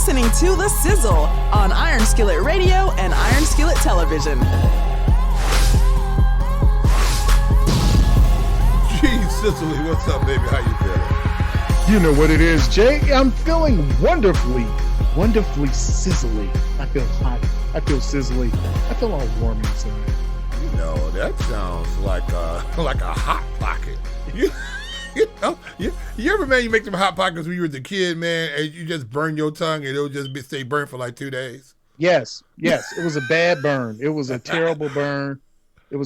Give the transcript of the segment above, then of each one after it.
listening to The Sizzle on Iron Skillet Radio and Iron Skillet Television. Geez, Cicely, what's up, baby? How you feeling? You know what it is, Jay. I'm feeling wonderfully sizzly. I feel hot. I feel sizzly. I feel all warm inside. You know, that sounds like a hot pocket. You know, you ever, man, you make them hot pockets when you were the kid, man, and you just burn your tongue and it'll just stay burnt for like 2 days? Yes. It was a bad burn. It was a terrible burn. Now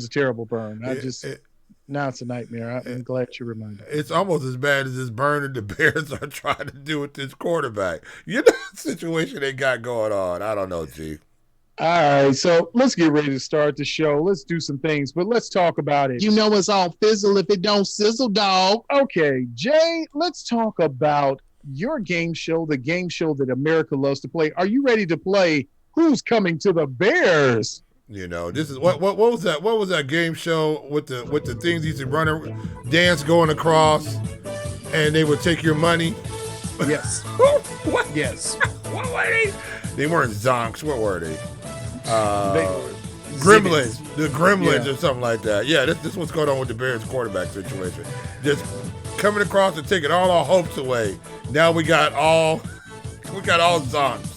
it's a nightmare. I'm glad you reminded me. It's almost as bad as this burn that the Bears are trying to do with this quarterback. You know the situation they got going on. I don't know, G. All right, so let's get ready to start the show. Let's do some things, but let's talk about it. You know it's all fizzle if it don't sizzle, dog. Okay, Jay, let's talk about your game show, the game show that America loves to play. Are you ready to play Who's Coming to the Bears? You know, this is what was that? What was that game show with the things you used to run, dance going across, and they would take your money? Yes. What? Yes. What were they? They weren't zonks. What were they? Gremlins. The Gremlins, or something like that. Yeah, this is what's going on with the Bears quarterback situation. Just coming across and taking all our hopes away. Now we got all zonks.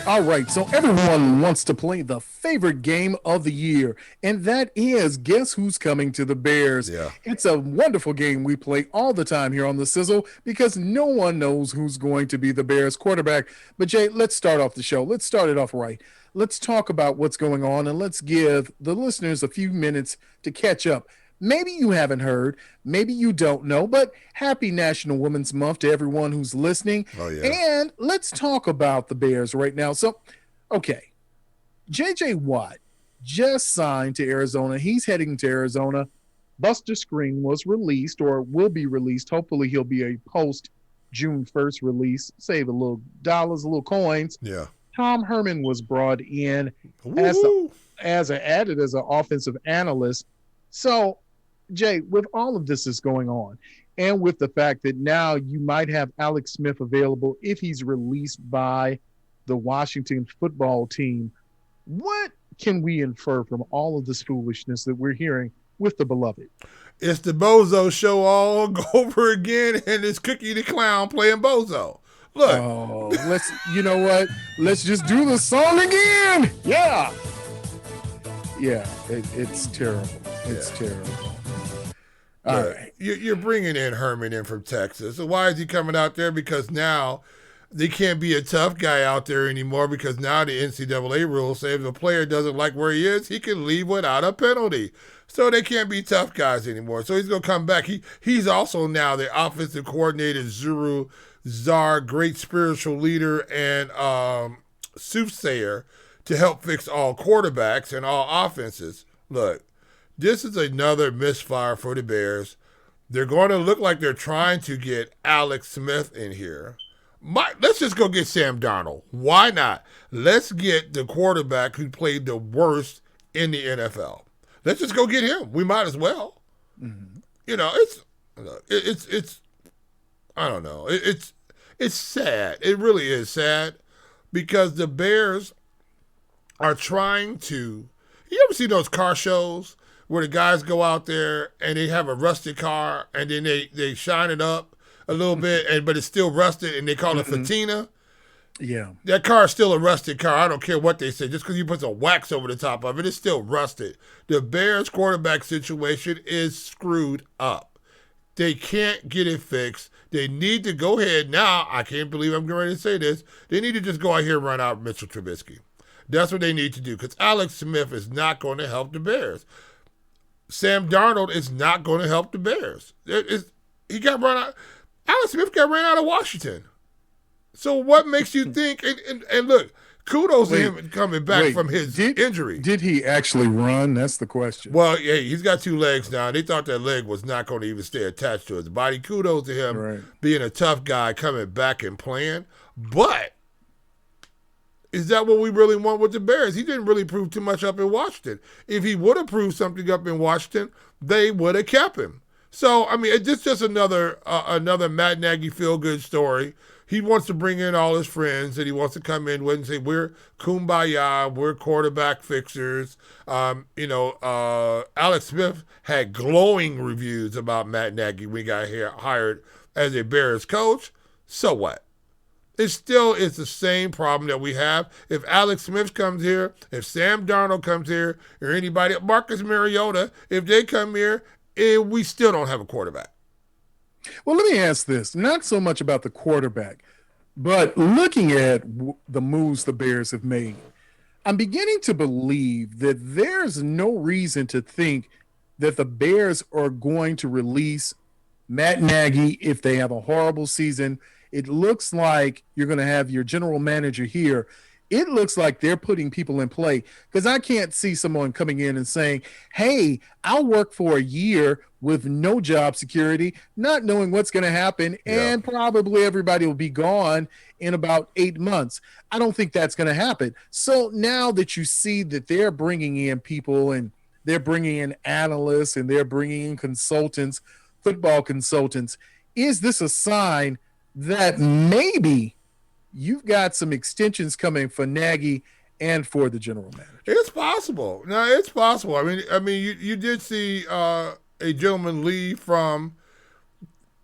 All right, so everyone wants to play the favorite game of the year, and that is Guess Who's Coming to the Bears. Yeah. It's a wonderful game we play all the time here on The Sizzle because no one knows who's going to be the Bears quarterback. But, Jay, let's start off the show. Let's start it off right. Let's talk about what's going on, and let's give the listeners a few minutes to catch up. Maybe you haven't heard, maybe you don't know, but happy National Women's Month to everyone who's listening. Oh, yeah. And let's talk about the Bears right now. So, okay, J.J. Watt just signed to Arizona. He's heading to Arizona. Buster Skrine was released or will be released. Hopefully he'll be a post-June 1st release. Save a little dollars, a little coins. Yeah. Tom Herman was brought in as an offensive analyst. So, Jay, with all of this is going on, and with the fact that now you might have Alex Smith available if he's released by the Washington football team, what can we infer from all of this foolishness that we're hearing with the beloved? It's the Bozo show all over again, and it's Cookie the Clown playing Bozo. Look. Oh, you know what? Let's just do the song again. Yeah. Yeah, it's terrible. It's terrible. All right. You're bringing in Herman in from Texas. So why is he coming out there? Because now they can't be a tough guy out there anymore because now the NCAA rules say if a player doesn't like where he is, he can leave without a penalty. So they can't be tough guys anymore. So he's going to come back. He's also now the offensive coordinator, Zuru Czar, great spiritual leader and soothsayer to help fix all quarterbacks and all offenses. Look, this is another misfire for the Bears. They're going to look like they're trying to get Alex Smith in here. Let's just go get Sam Darnold. Why not? Let's get the quarterback who played the worst in the NFL. Let's just go get him. We might as well. Mm-hmm. You know, it's I don't know. It's sad. It really is sad because the Bears are trying to. You ever see those car shows where the guys go out there and they have a rusted car and then they shine it up a little bit, but it's still rusted and they call it patina? Yeah. That car is still a rusted car. I don't care what they say. Just because you put some wax over the top of it, it's still rusted. The Bears quarterback situation is screwed up. They can't get it fixed. They need to go ahead now. I can't believe I'm going to say this. They need to just go out here and run out Mitchell Trubisky. That's what they need to do because Alex Smith is not going to help the Bears. Sam Darnold is not going to help the Bears. He got run out. Alex Smith got ran out of Washington. So what makes you think? And look, kudos to him coming back from his injury. Did he actually run? That's the question. Well, yeah, he's got 2 legs now. They thought that leg was not going to even stay attached to his body. Kudos to him being a tough guy coming back and playing. But is that what we really want with the Bears? He didn't really prove too much up in Washington. If he would have proved something up in Washington, they would have kept him. So, I mean, it's just another Matt Nagy feel-good story he wants to bring in all his friends, and he wants to come in and say, we're kumbaya, we're quarterback fixers. Alex Smith had glowing reviews about Matt Nagy when he got hired as a Bears coach. So what? It still is the same problem that we have. If Alex Smith comes here, if Sam Darnold comes here, or anybody, Marcus Mariota, if they come here, we still don't have a quarterback. Well, let me ask this. Not so much about the quarterback, but looking at the moves the Bears have made, I'm beginning to believe that there's no reason to think that the Bears are going to release Matt Nagy if they have a horrible season. It looks like you're going to have your general manager here. It looks like they're putting people in play, because I can't see someone coming in and saying, hey, I'll work for a year with no job security, not knowing what's going to happen, and probably everybody will be gone in about 8 months. I don't think that's going to happen. So now that you see that they're bringing in people, and they're bringing in analysts, and they're bringing in consultants, football consultants, is this a sign that maybe you've got some extensions coming for Nagy and for the general manager? It's possible. No, it's possible. I mean, you did see a gentleman leave from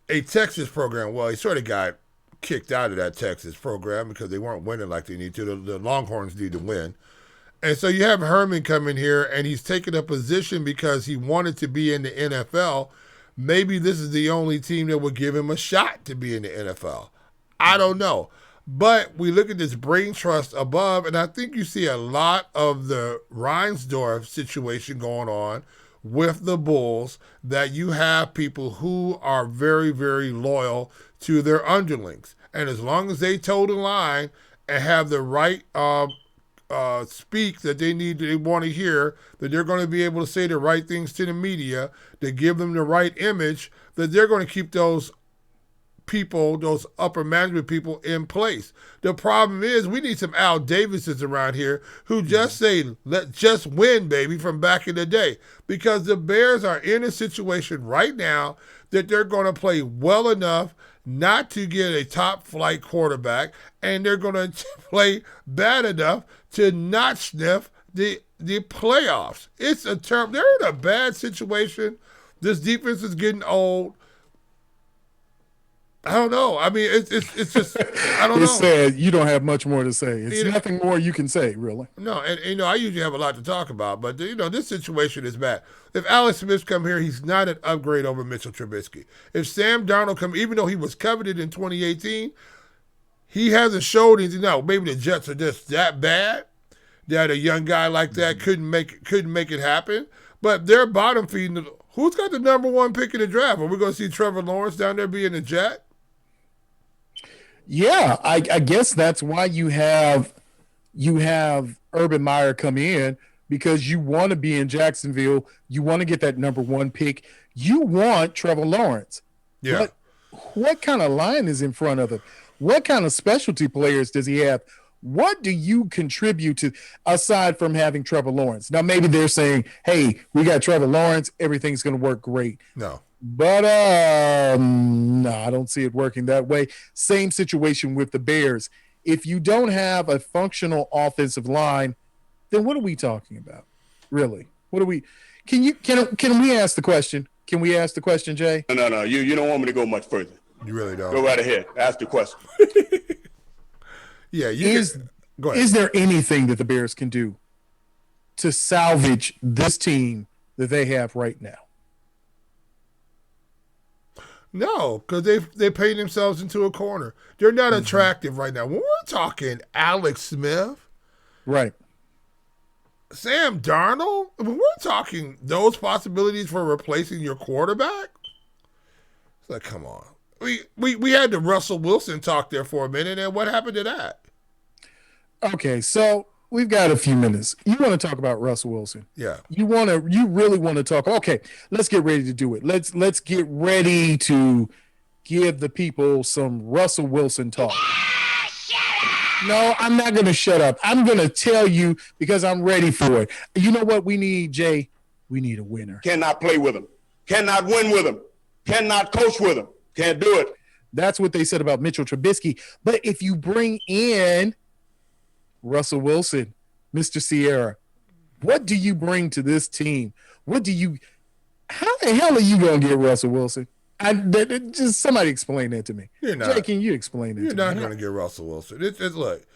a Texas program. Well, he sort of got kicked out of that Texas program because they weren't winning like they need to. The Longhorns need to win. And so you have Herman come in here, and he's taken a position because he wanted to be in the NFL. Maybe this is the only team that would give him a shot to be in the NFL. I don't know. But we look at this brain trust above, and I think you see a lot of the Reinsdorf situation going on with the Bulls, that you have people who are very, very loyal to their underlings. And as long as they toe the line and have the right speak that they want to hear, that they're going to be able to say the right things to the media, to give them the right image, that they're going to keep those people, those upper management people in place. The problem is we need some Al Davises around here who just say, just win, baby, from back in the day. Because the Bears are in a situation right now that they're going to play well enough not to get a top flight quarterback, and they're going to play bad enough to not sniff the playoffs. They're in a bad situation. This defense is getting old. I don't know. I mean, it's just, I don't know. It's sad. You don't have much more to say. It's nothing more you can say, really. No, and I usually have a lot to talk about, but this situation is bad. If Alex Smith come here, he's not an upgrade over Mitchell Trubisky. If Sam Darnold come, even though he was coveted in 2018, he hasn't showed anything. Now, maybe the Jets are just that bad that a young guy like that couldn't make it happen. But they're bottom feeding. Who's got the number one pick in the draft? Are we going to see Trevor Lawrence down there being a Jet? Yeah, I guess that's why you have Urban Meyer come in, because you want to be in Jacksonville. You want to get that number one pick. You want Trevor Lawrence. Yeah. But what kind of line is in front of him? What kind of specialty players does he have? What do you contribute to aside from having Trevor Lawrence? Now, maybe they're saying, hey, we got Trevor Lawrence. Everything's going to work great. No. But no, I don't see it working that way. Same situation with the Bears. If you don't have a functional offensive line, then what are we talking about? Really? What are we? Can we ask the question? Can we ask the question, Jay? No. You don't want me to go much further. You really don't. Go right ahead. Ask the question. Yeah. Go ahead. Is there anything that the Bears can do to salvage this team that they have right now? No, because they paid themselves into a corner. They're not attractive right now. When we're talking Alex Smith, right, Sam Darnold, when we're talking those possibilities for replacing your quarterback, it's like, come on. We had the Russell Wilson talk there for a minute, and what happened to that? Okay, so we've got a few minutes. You want to talk about Russell Wilson? Yeah. You really want to talk? Okay, let's get ready to do it. Let's get ready to give the people some Russell Wilson talk. No, I'm not going to shut up. I'm going to tell you because I'm ready for it. You know what we need, Jay? We need a winner. Cannot play with him. Cannot win with him. Cannot coach with him. Can't do it. That's what they said about Mitchell Trubisky. But if you bring in Russell Wilson, Mr. Sierra, what do you bring to this team? How the hell are you going to get Russell Wilson? Just somebody explain that to me. You're not. Jay, can you explain that to me? You're not going to get Russell Wilson. It's look,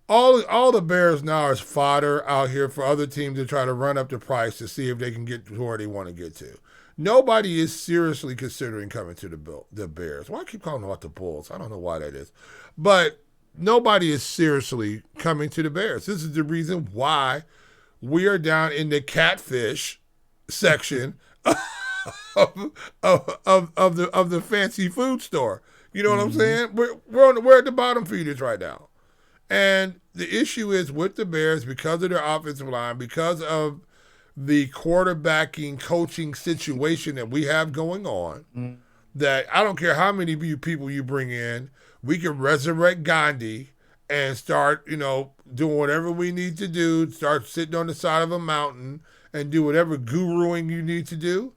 all the Bears now is fodder out here for other teams to try to run up the price to see if they can get to where they want to get to. Nobody is seriously considering coming to the Bears. Why I keep calling them about the Bulls? I don't know why that is. But nobody is seriously coming to the Bears. This is the reason why we are down in the catfish section of the fancy food store. You know what I'm saying? We're at the bottom feeders right now. And the issue is with the Bears, because of their offensive line, because of the quarterbacking coaching situation that we have going on, that I don't care how many people you bring in, we can resurrect Gandhi and start, doing whatever we need to do, start sitting on the side of a mountain and do whatever guruing you need to do.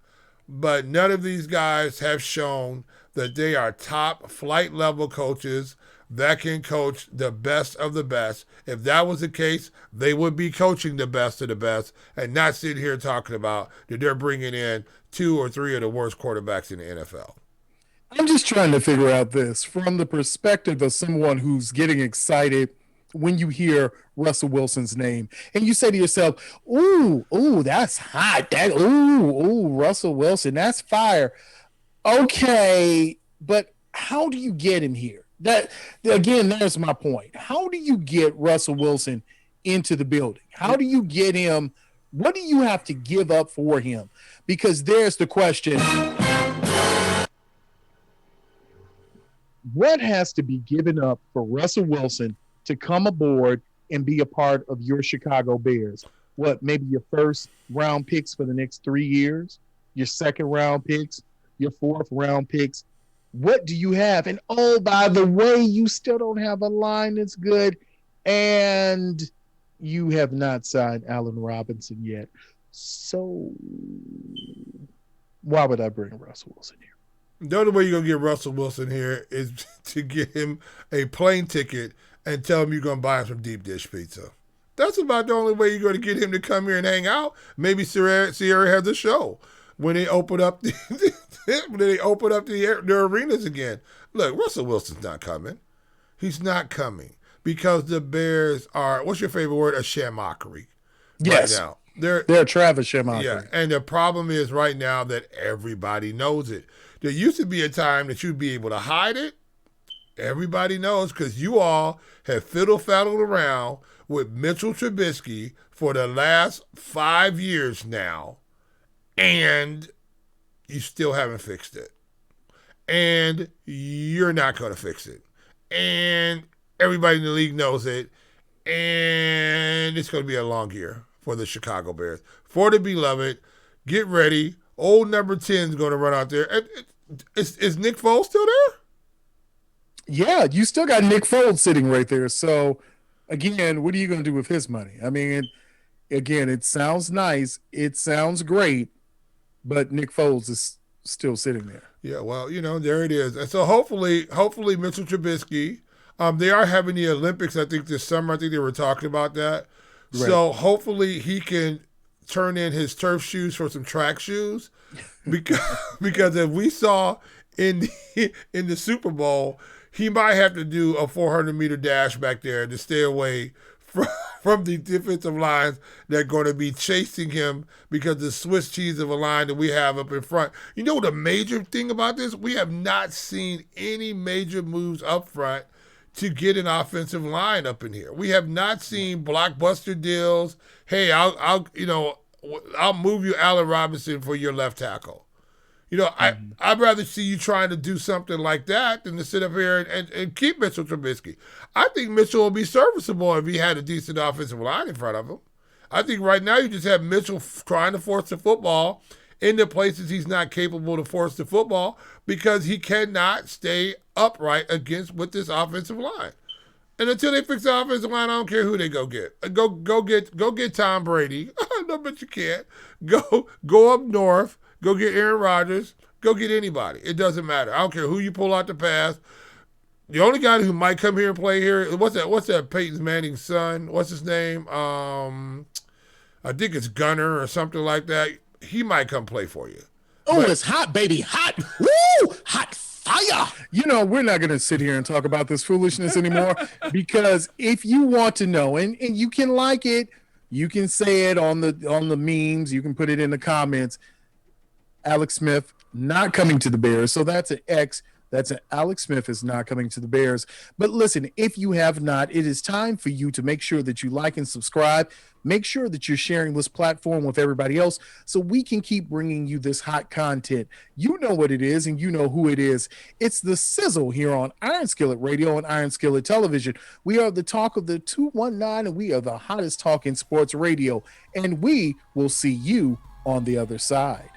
But none of these guys have shown that they are top flight level coaches that can coach the best of the best. If that was the case, they would be coaching the best of the best and not sitting here talking about that they're bringing in 2 or 3 of the worst quarterbacks in the NFL. I'm just trying to figure out this from the perspective of someone who's getting excited when you hear Russell Wilson's name and you say to yourself, ooh, that's hot. Russell Wilson, that's fire. Okay, but how do you get him here? That again, there's my point. How do you get Russell Wilson into the building? How do you get him? What do you have to give up for him? Because there's the question. What has to be given up for Russell Wilson to come aboard and be a part of your Chicago Bears? What, maybe your first round picks for the next 3 years, your second round picks, your fourth round picks? What do you have? And oh, by the way, you still don't have a line that's good, and you have not signed Allen Robinson yet. So why would I bring Russell Wilson here? The only way you're going to get Russell Wilson here is to get him a plane ticket and tell him you're going to buy him some deep dish pizza. That's about the only way you're going to get him to come here and hang out. Maybe Sierra has a show when they open up the arenas again. Look, Russell Wilson's not coming. He's not coming because the Bears are, what's your favorite word? A shamockery. Yes. Right now. They're Travis shamockery. Yeah, and the problem is right now that everybody knows it. There used to be a time that you'd be able to hide it. Everybody knows because you all have fiddle-faddled around with Mitchell Trubisky for the last 5 years now, and you still haven't fixed it. And you're not going to fix it. And everybody in the league knows it. And it's going to be a long year for the Chicago Bears. For the beloved, get ready. Old number 10 is going to run out there. Is Nick Foles still there? Yeah, you still got Nick Foles sitting right there. So, again, what are you going to do with his money? I mean, again, it sounds nice. It sounds great. But Nick Foles is still sitting there. Yeah, well, there it is. And so hopefully Mitchell Trubisky, they are having the Olympics, I think, this summer. I think they wwere talking about that. Right. So hopefully he can turn in his turf shoes for some track shoes. Because if we saw in the Super Bowl, he might have to do a 400-meter dash back there to stay away from the defensive lines that are going to be chasing him because the Swiss cheese of a line that we have up in front. You know the major thing about this? We have not seen any major moves up front to get an offensive line up in here. We have not seen blockbuster deals. Hey, I'll move you Allen Robinson for your left tackle. I'd rather see you trying to do something like that than to sit up here and keep Mitchell Trubisky. I think Mitchell will be serviceable if he had a decent offensive line in front of him. I think right now you just have Mitchell trying to force the football into places he's not capable to force the football because he cannot stay upright with this offensive line. And until they fix the offensive line, I don't care who they go get. Go get Tom Brady. No, but you can't. Go up north. Go get Aaron Rodgers. Go get anybody. It doesn't matter. I don't care who you pull out the pass. The only guy who might come here and play here, what's that Peyton Manning's son? What's his name? I think it's Gunner or something like that. He might come play for you. Oh, it's hot, baby. Hot. Woo! Hot fire. You know, we're not going to sit here and talk about this foolishness anymore because if you want to know, and you can like it, you can say it on the memes, you can put it in the comments. Alex Smith not coming to the Bears. So that's an X. That's an Alex Smith is not coming to the Bears. But listen, if you have not, it is time for you to make sure that you like and subscribe. Make sure that you're sharing this platform with everybody else so we can keep bringing you this hot content. You know what it is and you know who it is. It's the Sizzle here on Iron Skillet Radio and Iron Skillet Television. We are the talk of the 219 and we are the hottest talk in sports radio. And we will see you on the other side.